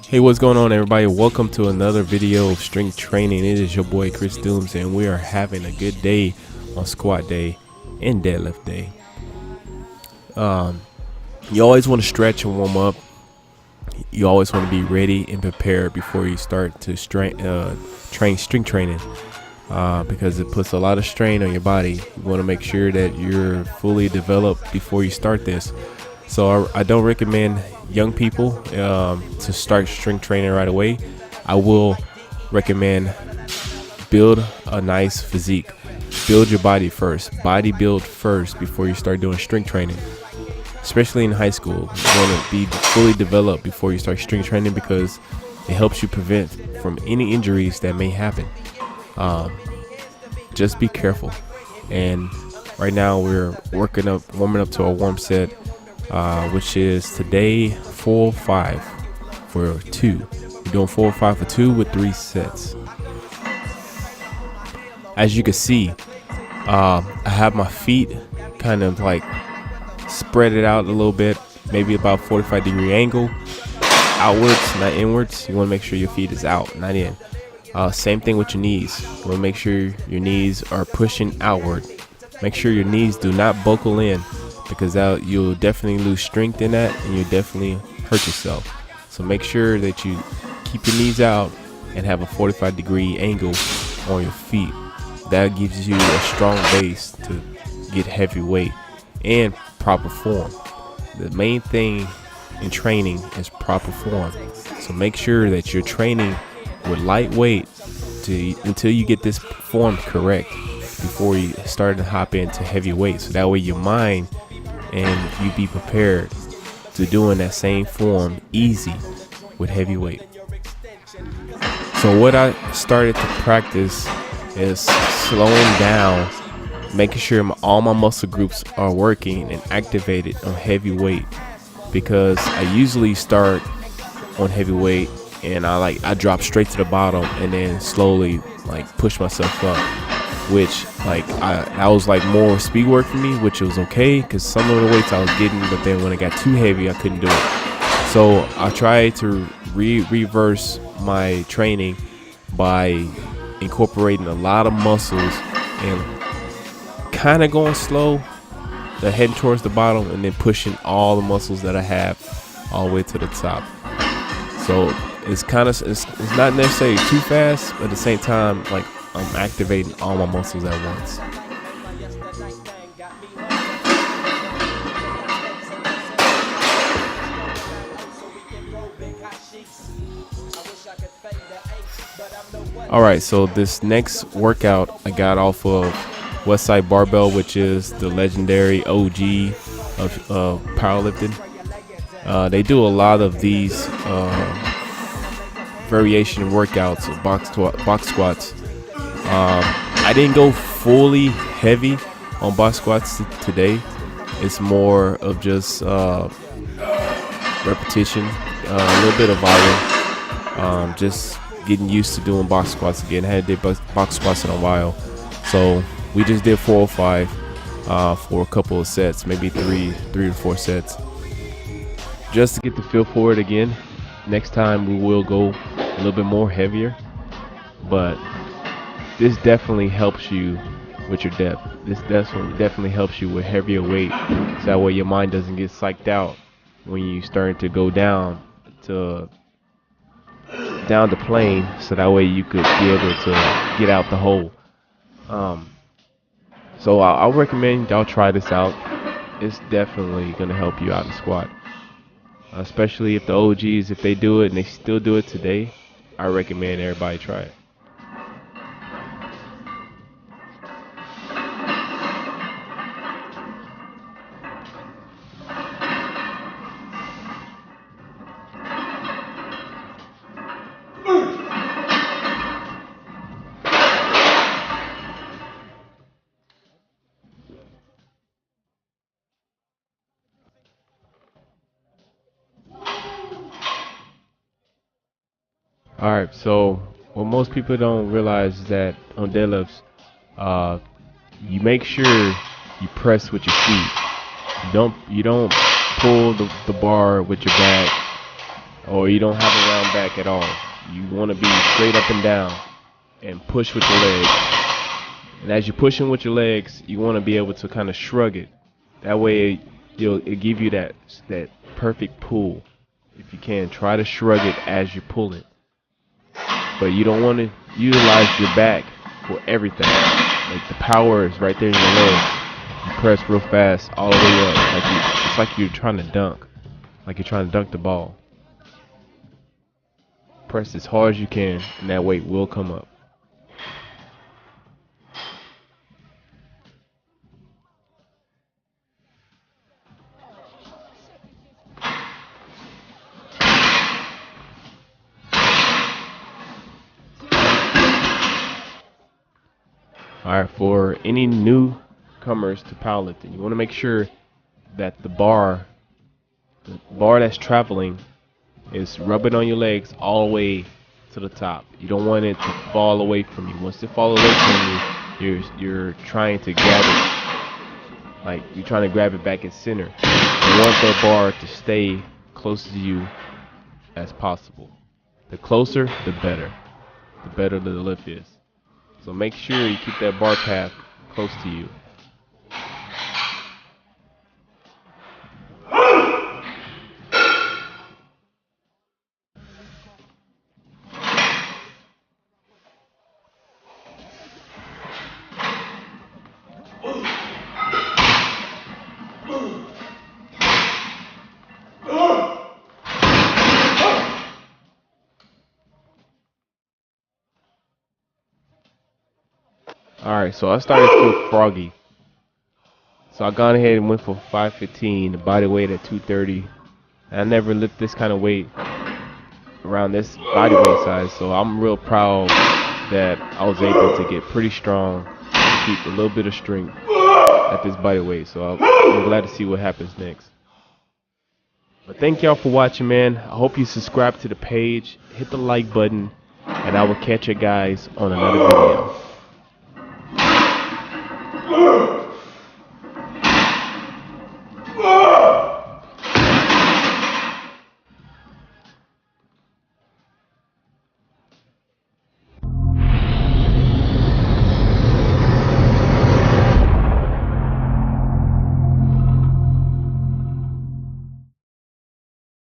Hey, what's going on, everybody? Welcome to another video of strength training. It is your boy Chris Dooms, and we are having a good day on squat day and deadlift day. You always want to stretch and warm up. You always want to be ready and prepared before you start to train strength training, because it puts a lot of strain on your body. You want to make sure that you're fully developed before you start this. So I don't recommend young people to start strength training right away. I will recommend build a nice physique. Build your body first. Body build first before you start doing strength training. Especially in high school, you want to be fully developed before you start strength training because it helps you prevent from any injuries that may happen. Just be careful. And right now we're warming up to our warm set, which is today 4-5 for 2. We're doing 4-5 for 2 with 3 sets. As you can see, I have my feet kind of like spread it out a little bit, maybe about 45-degree angle, outwards, not inwards. You want to make sure your feet is out, not in. Same thing with your knees. You want to make sure your knees are pushing outward. Make sure your knees do not buckle in, because you'll definitely lose strength in that, and you'll definitely hurt yourself. So make sure that you keep your knees out and have a 45-degree angle on your feet. That gives you a strong base to get heavy weight and proper form. The main thing in training is proper form. So make sure that you're training with light weight until you get this form correct before you start to hop into heavy weight. So that way your mind and you be prepared to doing that same form easy with heavy weight. So what I started to practice is slowing down, making sure all my muscle groups are working and activated on heavy weight, because I usually start on heavy weight and I drop straight to the bottom and then slowly push myself up, which that was more speed work for me, which was okay because some of the weights I was getting, but then when it got too heavy I couldn't do it. So I tried to reverse my training by incorporating a lot of muscles and kind of going slow, heading towards the bottom, and then pushing all the muscles that I have all the way to the top. So it's not necessarily too fast, but at the same time I'm activating all my muscles at once. Alright, so this next workout I got off of Westside Barbell, which is the legendary OG of powerlifting. They do a lot of these variation workouts of box squats. I didn't go fully heavy on box squats today. It's more of just repetition, a little bit of volume, just getting used to doing box squats again. I hadn't did box squats in a while, so we just did 4 or 5 for a couple of sets, maybe 3 to 4 sets, just to get the feel for it again. Next time we will go a little bit more heavier, but this definitely helps you with your depth. This definitely helps you with heavier weight, so that way your mind doesn't get psyched out when you start to go down the plane, so that way you could be able to get out the hole. So I'll recommend y'all try this out. It's definitely gonna help you out in squat, especially if the OGs, if they do it and they still do it today. I recommend everybody try it. Alright, so what most people don't realize is that on deadlifts, you make sure you press with your feet. You don't pull the bar with your back, or you don't have it around back at all. You want to be straight up and down and push with your legs. And as you're pushing with your legs, you want to be able to kind of shrug it. That way it'll give you that perfect pull. If you can, try to shrug it as you pull it. But you don't want to utilize your back for everything. Like the power is right there in your legs. You press real fast all the way up. It's like you're trying to dunk. Like you're trying to dunk the ball. Press as hard as you can, and that weight will come up. Alright, for any newcomers to powerlifting, you want to make sure that the bar that's traveling is rubbing on your legs all the way to the top. You don't want it to fall away from you. Once it falls away from you, you're trying to grab it. Like you're trying to grab it back in center. You want that bar to stay close to you as possible. The closer, the better. The better the lift is. So make sure you keep that bar path close to you. Alright, so I started to feel froggy. So I gone ahead and went for 515, the body weight at 230. I never lift this kind of weight around this body weight size, so I'm real proud that I was able to get pretty strong, keep a little bit of strength at this body weight. So I'm glad to see what happens next. But thank y'all for watching, man. I hope you subscribe to the page, hit the like button, and I will catch you guys on another video.